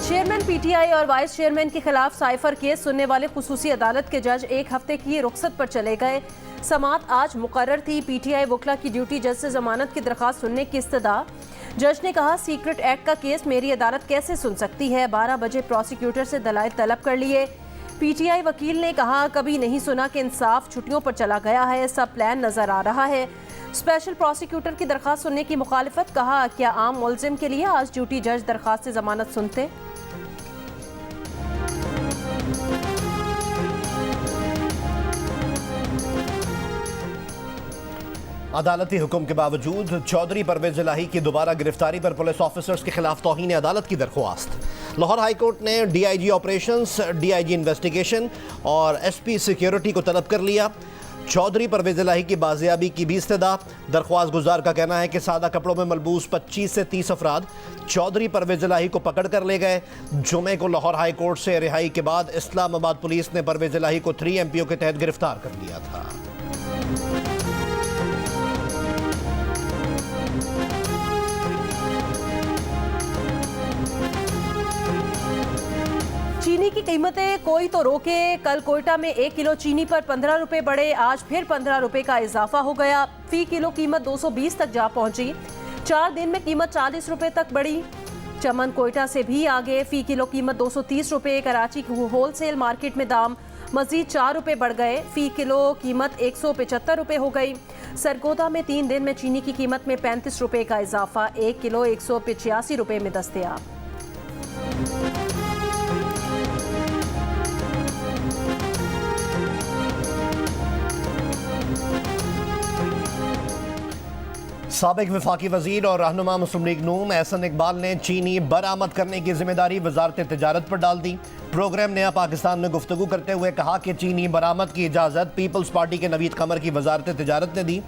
Chairman PTI और vice chairman के खिलाफ साइफर केस सुनने वाले खुसूसी अदालत के जज एक हफ्ते की रुख्सत पर चले गए। समाअत आज मुकर्रर थी। पीटीआई वकला की ड्यूटी जज से जमानत की दरख्वास्त सुनने की इस्तदा। जज ने कहा, सीक्रेट एक्ट का केस मेरी अदालत कैसे सुन सकती है। 12 बजे प्रोसिक्यूटर से दलाइल तलब कर लिए। पीटीआई वकील ने कहा, कभी नहीं सुना कि इंसाफ छुट्टियों पर चला गया है, सब प्लान नजर आ रहा है। स्पेशल प्रोसिक्यूटर की दरख्वास्त सुनने की मुखालिफत। कहा, क्या आम मुल्जिम के लिए आज ड्यूटी जज दरख्वास्त से जमानत सुनते। अदालती हुक्म के बावजूद चौधरी परवेज इलाही की दोबारा गिरफ्तारी पर पुलिस ऑफिसर्स के खिलाफ तौहीन अदालत की दरख्वास्त। लाहौर हाईकोर्ट ने डीआईजी ऑपरेशंस, डीआईजी इन्वेस्टिगेशन और एसपी सिक्योरिटी को तलब कर लिया। चौधरी परवेज इलाही की बाजियाबी की भी इस्तदा। दरख्वास्त गुजार का कहना है कि सादा कपड़ों में मलबूस 25 से 30 अफराद चौधरी परवेज इलाही को पकड़ कर ले गए। जुमे को लाहौर हाई कोर्ट से रिहाई के बाद इस्लामाबाद पुलिस ने परवेज इलाही को 3 MPO के तहत गिरफ्तार कर लिया था। चीनी की कीमतें कोई तो रोके। कल कोयटा में 1 किलो चीनी पर 15 रुपए बढ़े। आज फिर 15 रुपए का इजाफा हो गया। फी किलो कीमत 220 तक जा पहुंची। 4 दिन में कीमत 40 रुपए तक बढ़ी। चमन कोयटा से भी आगे। फी किलो कीमत 230 रुपए। कराची की होलसेल मार्केट में दाम मजीद 4 रुपए बढ़ गए। फी किलो कीमत 175 रुपए हो गई। सरगोदा में 3 दिन में चीनी की कीमत में 35 रुपए का इजाफा। 1 किलो 185 रुपए में दस्तयाब। साबिक वफाकी वजीर और रहनुमा मुस्लिम लीग नून एहसन इकबाल ने चीनी बरामद करने की जिम्मेदारी वजारत तिजारत पर डाल दी। प्रोग्राम नया पाकिस्तान में गुफ्तगू करते हुए कहा कि चीनी बरामद की इजाज़त पीपल्स पार्टी के नवीद कमर की वजारत तिजारत ने दी।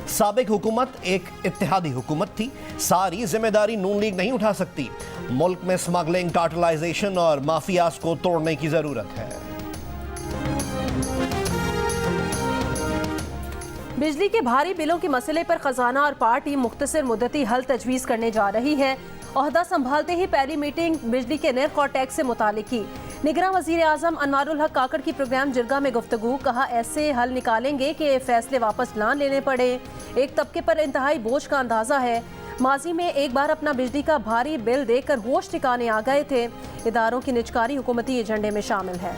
साबिक हुकूमत एक इत्तेहादी हुकूमत थी, सारी जिम्मेदारी नून लीग नहीं उठा सकती। मुल्क में स्मगलिंग, कार्टलाइजेशन और माफियाज को तोड़ने की ज़रूरत है। बिजली के भारी बिलों के मसले पर खजाना और पार्टी मुख्तसर मुद्दती हल तजवीज़ करने जा रही है। ओहदा संभालते ही पहली मीटिंग बिजली के निर्ख और टैक्स से मुतालिक की। निगरां वज़ीर आज़म अनवारुल हक काकड़ की प्रोग्राम जिरगा में गुफ्तगू। कहा, ऐसे हल निकालेंगे कि फैसले वापस ना लेने पड़े। एक तबके पर इंतहाई बोझ का अंदाज़ा है। माजी में एक बार अपना बिजली का भारी बिल देखकर होश ठिकाने आ गए थे। इदारों की निजकारी हुकूमती एजेंडे में शामिल है।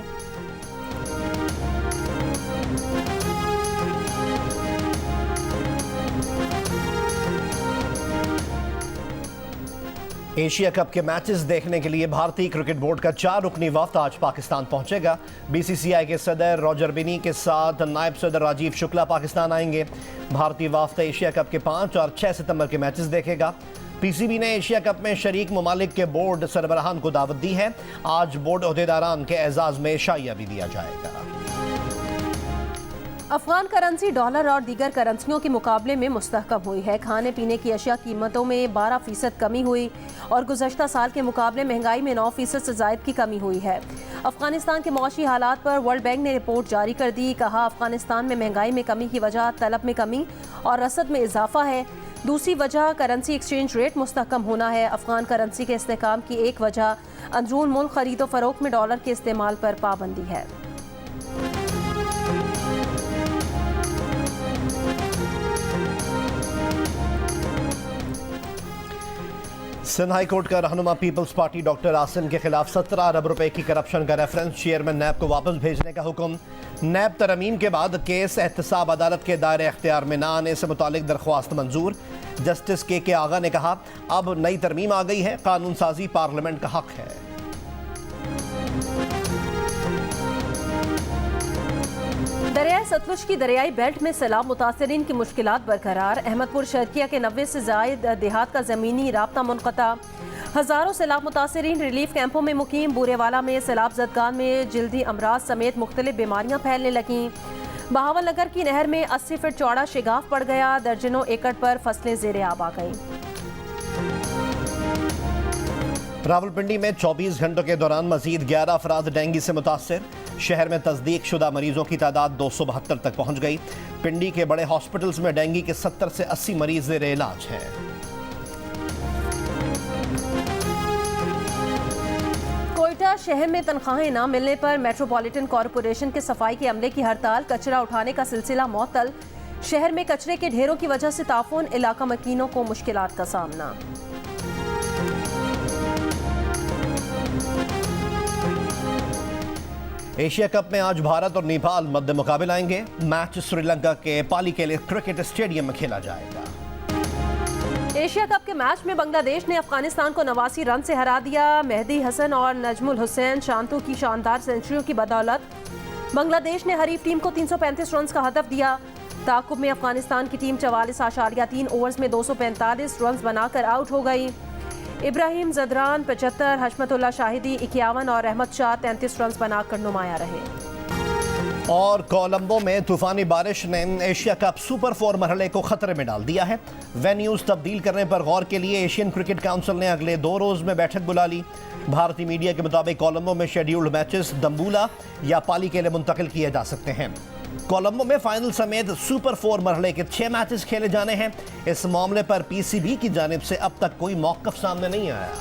एशिया कप के मैचेस देखने के लिए भारतीय क्रिकेट बोर्ड का 4 रुकनी वफ्द आज पाकिस्तान पहुंचेगा। बीसीसीआई के सदर रॉजर बिनी के साथ नायब सदर राजीव शुक्ला पाकिस्तान आएंगे। भारतीय वफ्द एशिया कप के 5 और 6 सितंबर के मैचेस देखेगा। पीसीबी ने एशिया कप में शरीक ममालिक के बोर्ड सरबराहान को दावत दी है। आज बोर्ड ओहदेदारान के एजाज में शाइया भी दिया जाएगा। अफगान करेंसी डॉलर और दीगर करेंसियों के मुकाबले में मुस्तहकम हुई है। खाने पीने की अशिया कीमतों में 12% कमी हुई और गुज़श्ता साल के मुकाबले महंगाई में 9% से ज़ायद की कमी हुई है। अफगानिस्तान के मौशी हालात पर वर्ल्ड बैंक ने रिपोर्ट जारी कर दी। कहा, अफगानिस्तान में महंगाई में कमी की वजह तलब में कमी और रसद में इजाफा है। दूसरी वजह करेंसी एक्सचेंज रेट मुस्तहकम होना है। अफगान करेंसी के इस्तेहकाम की एक वजह अंदरून मुल्क खरीदो फरोख्त में डॉलर के इस्तेमाल पर पाबंदी है। सिंध हाई कोर्ट का रहनुमा पीपल्स पार्टी डॉक्टर आसिम के खिलाफ 17 अरब रुपए की करप्शन का रेफरेंस। चेयरमैन नैब को वापस भेजने का हुक्म। नैब तरमीम के बाद केस एहतसाब अदालत के दायरे इख्तियार में न आने से मुतालिक दरख्वास्त मंजूर। जस्टिस के आगा ने कहा, अब नई तरमीम आ गई है, कानून साजी पार्लियामेंट का हक है। दरियाई सतलुज की दरियाई बेल्ट में सैलाब मुतासरीन की मुश्किलात बरकरार। अहमदपुर शर्किया के 90 से जायद देहात का ज़मीनी राब्ता मुनक़ता। हज़ारों सैलाब मुतासरीन रिलीफ कैंपों में मुकीम। बूरेवाला में सैलाब ज़दगान में जल्दी अमराज समेत मुख्तलिफ बीमारियाँ फैलने लगीं। बहावल नगर की नहर में 80 फीट चौड़ा शिगाफ पड़ गया। दर्जनों एकड़ पर फसलें ज़ेरे आब आ गईं। रावलपिंडी में 24 घंटों के दौरान मजीद 11 अफराद डेंगू से मुतासर। शहर में तस्दीक शुदा मरीजों की तादाद 272 तक पहुंच गई। पिंडी के बड़े हॉस्पिटल्स में डेंगू के 70 से 80 मरीज ज़ेरे इलाज हैं। नोएडा शहर में तनख्वाहें न मिलने पर मेट्रोपॉलिटन कॉरपोरेशन के सफाई के अमले की हड़ताल, कचरा उठाने का सिलसिला मुअत्तल। शहर में कचरे के ढेरों की वजह से ताफून इलाका मकीनों को मुश्किलात का सामना। एशिया कप में आज भारत और नेपाल मध्य मुकाबले आएंगे। मैच श्रीलंका के पालीकेले क्रिकेट स्टेडियम में खेला जाएगा। एशिया कप के मैच में बांग्लादेश ने अफगानिस्तान को 89 रन से हरा दिया। मेहदी हसन और नजमुल हुसैन शांतु की शानदार सेंचुरियों की बदौलत बांग्लादेश ने हरीफ टीम को 335 रन का हदफ दिया। ताकुब में अफगानिस्तान की टीम 44.3 ओवर्स में 245 रन बनाकर आउट हो गई। इब्राहिम जदरान 75, हशमतुल्लाह शाहिदी 51 और अहमद शाह 33 रन बनाकर नुमाया रहे। और कोलंबो में तूफानी बारिश ने एशिया कप सुपर 4 मरहले को खतरे में डाल दिया है। वेन्यूज तब्दील करने पर गौर के लिए एशियन क्रिकेट काउंसिल ने अगले 2 रोज में बैठक बुला ली। भारतीय मीडिया के मुताबिक कोलंबो में शेड्यूल्ड मैचेस दम्बुला या पाली के लिए मुंतकिल किए जा सकते हैं। कोलंबो में फाइनल समेत सुपर 4 मरहले के 6 मैचेस खेले जाने हैं। इस मामले पर पीसीबी की जानिब से अब तक कोई मौक़िफ़ सामने नहीं आया।